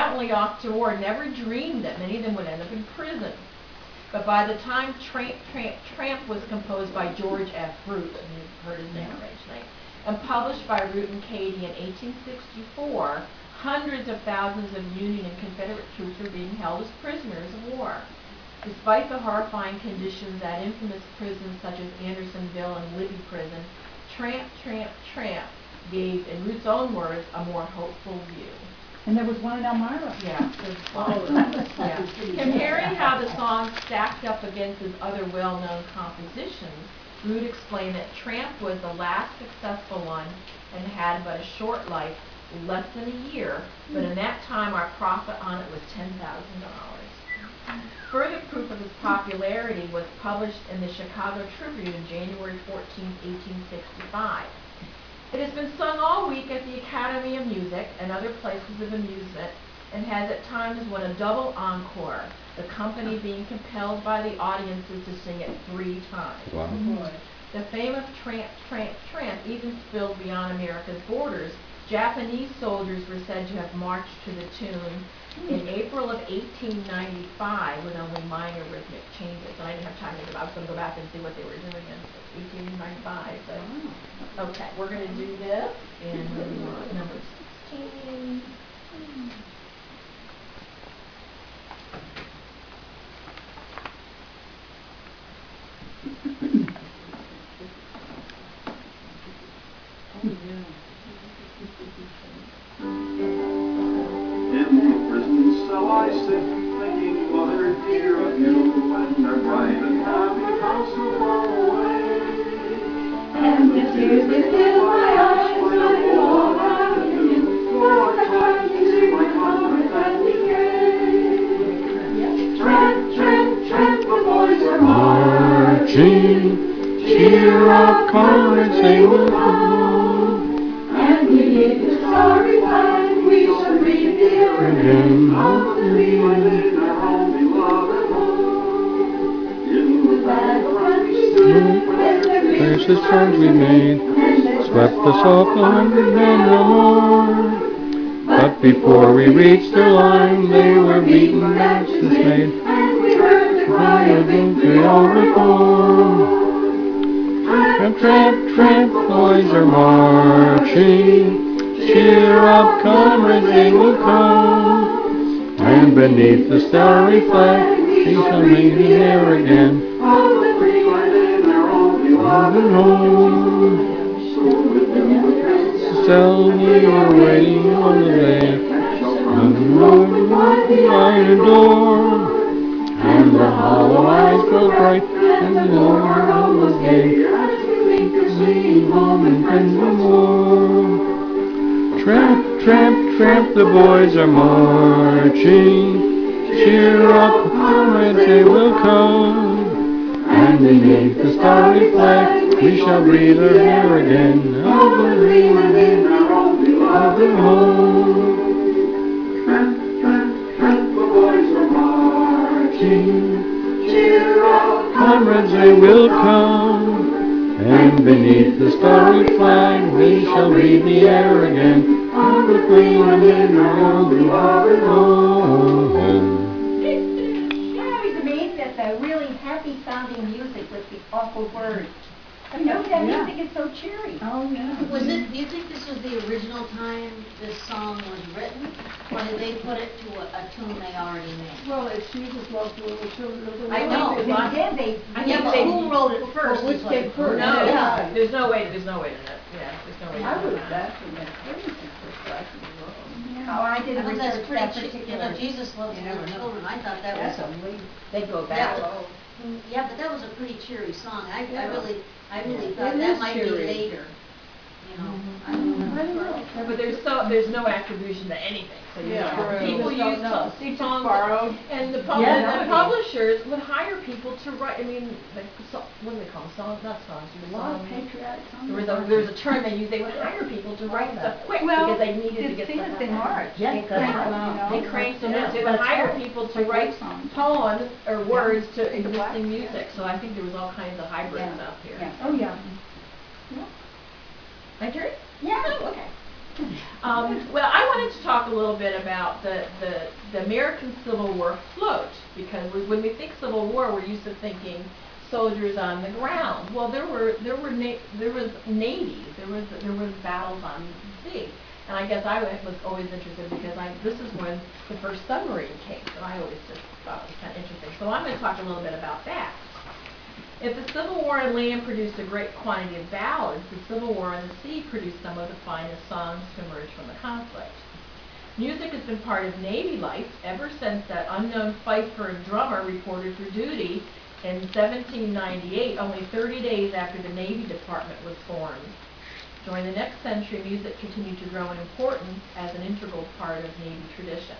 gallantly off to war, never dreamed that many of them would end up in prison. But by the time Tramp, Tramp, Tramp was composed by George F. Root, and you've heard his name already tonight, and published by Root and Cady in 1864, hundreds of thousands of Union and Confederate troops were being held as prisoners of war. Despite the horrifying conditions at infamous prisons such as Andersonville and Libby Prison, Tramp, Tramp, Tramp gave, in Root's own words, a more hopeful view. And there was one in Elmira. Yeah. Comparing how the song stacked up against his other well-known compositions, Root explained that Tramp was the last successful one and had but a short life, less than a year, but in that time our profit on it was $10,000. Further proof of his popularity was published in the Chicago Tribune on January 14, 1865. It has been sung all week at the Academy of Music and other places of amusement, and has at times won a double encore, the company being compelled by the audiences to sing it 3 times. Wow. The fame of Tramp, Tramp, Tramp even spilled beyond America's borders. Japanese soldiers were said to have marched to the tune in April of 1895 with only minor rhythmic changes. And I didn't have time to go. I was going to go back and see what they were doing in 1895. But okay, we're going to do this in number 16. In the prison cell I sit, thinking, Mother dear, of you and our bright and happy house so far away. And the tears that fill my eyes, I fall back in you, for I try to see my comfort and decay. Tramp, tramp, tramp, the boys are marching. Cheer up, comrades, they will come. And beneath the starry flag, we shall read the organ of the free within our own beloved home. In the battle that we stood, when the Precious songs we made, swept us off 100 men or more. But before we reached the line, they were beaten and dismayed, and we heard the cry of victory overthrown. Tramp, tramp, tramp, the boys are marching. Cheer up, comrades, they will come. And beneath the starry flag, we shall meet the air again. all the free within our own beloved home. So within the prison Cell we were waiting on the lake, and the road wide the door. And the hollow eyes grow bright, and the heart was gay, as we think of singing home and friends no more. Tramp, tramp, tramp, the boys are marching. Cheer up, comrades, they will come. And beneath the starry flag, we shall breathe our air again. all the free within our own beloved home. Tramp, tramp, tramp, the boys are marching. Cheer up, Comrades, they will come. And beneath the starry flag, we shall breathe the air again. On the free within our own beloved home. I was amazed at the really happy sounding music with the awful words. I know that music is so cheery. Oh, yeah. Was it, do you think this was the original time this song was written? Or did they put it to a tune they already made? Well, it's Jesus loves little children. I know. They did, they. Yeah, but who wrote it first? Which is came what- first? No, Yeah. there's no way to know. Yeah, there's no way to I would know. have asked them that question first. Oh, I I didn't think that's research that pretty, you know, particular. Jesus loves little children. I thought that That's was, amazing. They go yeah, back. yeah, but that was a pretty cheery song. I really Yeah. thought It that is might be cheery. later. You know, I I don't don't know. know. But there's no attribution to anything. So you Yeah, know, right. people We just use don't know. It's songs, borrowed. and the Yeah, publishers would hire people to write. I mean, like, what do they call them? Songs, not songs. A lot of songs. patriotic songs. There was a term they used. They would hire people to write stuff quick Well, because they needed to get sing stuff us in out. March. Yes, They that's crank right. them out, They you know. cranked them Yeah, out. They would that's hire right. people to Like write folk songs. poems or words to In the black, existing yeah. music. So I think there was all kinds of hybrids Yeah. out here. Yeah. Oh, yeah. My turn? Yeah. Oh, okay. Well, I wanted to talk a little bit about the American Civil War float, because when we think Civil War, we're used to thinking soldiers on the ground. Well, there was navies, there was battles on the sea, and I guess I was always interested because this is when the first submarine came, so I always just thought it was kind of interesting. So I'm going to talk a little bit about that. If the Civil War on land produced a great quantity of ballads, the Civil War on the sea produced some of the finest songs to emerge from the conflict. Music has been part of Navy life ever since that unknown fifer and drummer reported for duty in 1798, only 30 days after the Navy Department was formed. During the next century, music continued to grow in importance as an integral part of Navy tradition.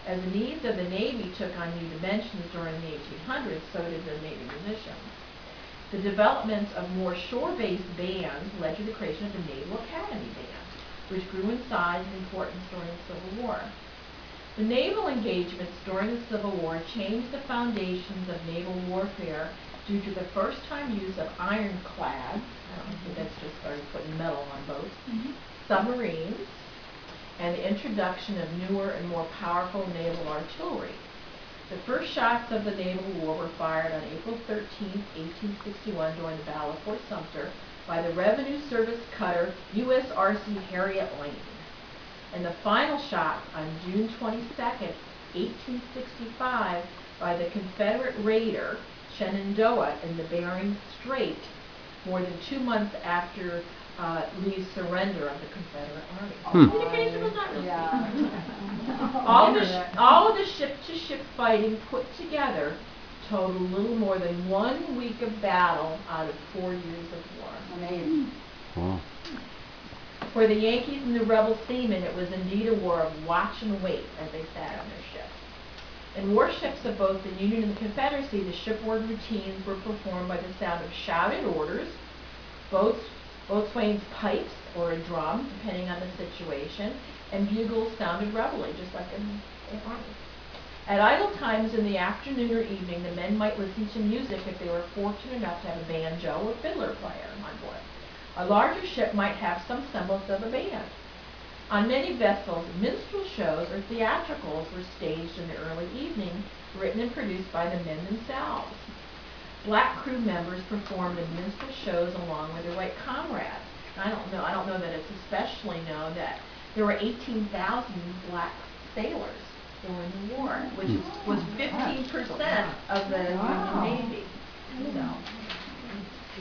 As the needs of the Navy took on new dimensions during the 1800s, so did the Navy musicians. The development of more shore-based bands led to the creation of the Naval Academy Band, which grew in size and importance during the Civil War. The naval engagements during the Civil War changed the foundations of naval warfare due to the first-time use of ironclads, I don't think that's just started putting metal on boats, submarines, and the introduction of newer and more powerful naval artillery. The first shots of the Naval War were fired on April 13, 1861, during the Battle of Fort Sumter by the Revenue Service cutter USRC Harriet Lane. And the final shot on June 22, 1865, by the Confederate raider Shenandoah in the Bering Strait, more than 2 months after Lee's surrender of the Confederate Army. Communication was not really all of the ship-to-ship fighting put together totaled a little more than 1 week of battle out of 4 years of war. Amazing. Wow. For the Yankees and the rebel seamen, it was indeed a war of watch and wait as they sat on their ships. In warships of both the Union and the Confederacy, the shipboard routines were performed by the sound of shouted orders, boatswain's pipes or a drum, depending on the situation, and bugles sounded reveille, just like in army. At idle times in the afternoon or evening, the men might listen to music if they were fortunate enough to have a banjo or fiddler player on board. A larger ship might have some semblance of a band. On many vessels, minstrel shows or theatricals were staged in the early evening, written and produced by the men themselves. Black crew members performed in minstrel shows along with their white comrades. I don't know that it's especially known that there were 18,000 black sailors during the war, which was 15% of the Union Navy. So,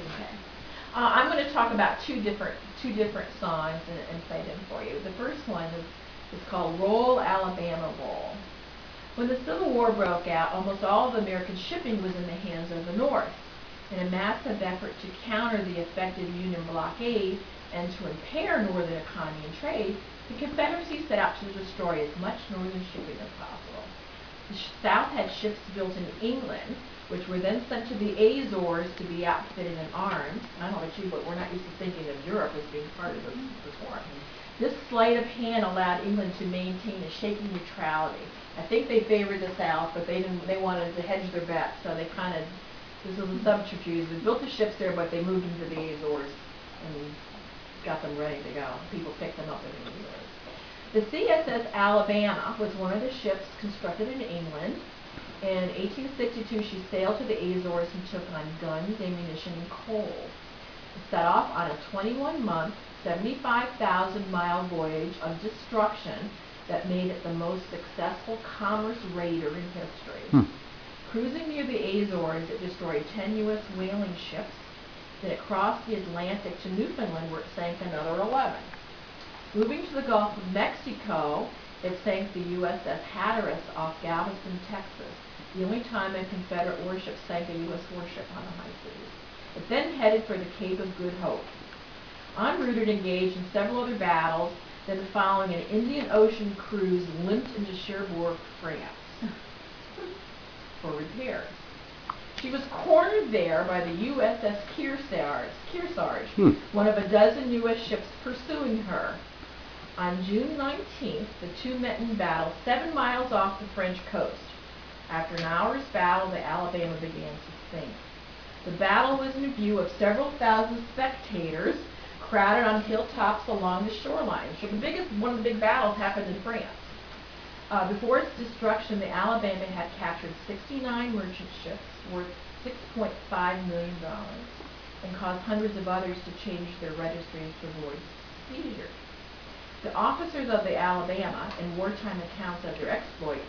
okay. I'm going to talk about two different songs and play them for you. The first one is called Roll, Alabama, Roll. When the Civil War broke out, almost all of American shipping was in the hands of the North. In a massive effort to counter the effective Union blockade and to impair Northern economy and trade, the Confederacy set out to destroy as much Northern shipping as possible. The South had ships built in England, which were then sent to the Azores to be outfitted and armed. I don't know about you, but we're not used to thinking of Europe as being part of this war. This sleight of hand allowed England to maintain a shaky neutrality. I think they favored the South, but they wanted to hedge their bets, so they this was a subterfuge. They built the ships there, but they moved them to the Azores and got them ready to go. People picked them up in the Azores. The CSS Alabama was one of the ships constructed in England. In 1862, she sailed to the Azores and took on guns, ammunition, and coal. It set off on a 21-month, 75,000-mile voyage of destruction that made it the most successful commerce raider in history. Cruising near the Azores, it destroyed 10 U.S. whaling ships. Then it crossed the Atlantic to Newfoundland, where it sank another 11. Moving to the Gulf of Mexico, it sank the USS Hatteras off Galveston, Texas, the only time a Confederate warship sank a U.S. warship on the high seas. It then headed for the Cape of Good Hope. En route, it engaged in several other battles, then following an Indian Ocean cruise, limped into Cherbourg, France, for repairs. She was cornered there by the USS Kearsarge, one of a dozen U.S. ships pursuing her. On June 19th, the two met in battle 7 miles off the French coast. After an hour's battle, the Alabama began to sink. The battle was in view of several thousand spectators crowded on hilltops along the shoreline. So one of the big battles happened in France. Before its destruction, the Alabama had captured 69 merchant ships worth $6.5 million and caused hundreds of others to change their registries to avoid seizure. The officers of the Alabama, in wartime accounts of their exploits,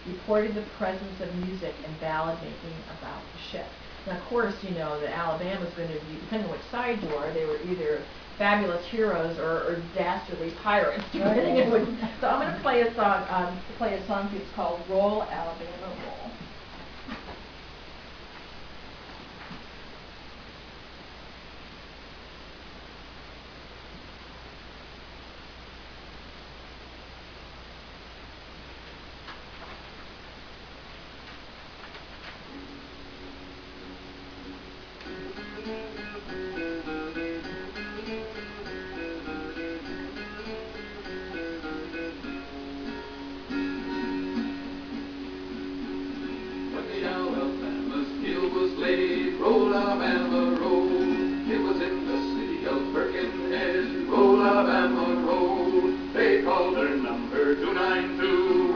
reported the presence of music and ballad making about the ship. And of course, you know, the Alabama's going to be, depending on which side you are, they were either fabulous heroes or dastardly pirates, depending on which. So I'm going to play a song. It's called "Roll, Alabama, Roll." Roll, Alabama, roll. It was in the city of Birkenhead. Roll, Alabama, roll. They called her number 292.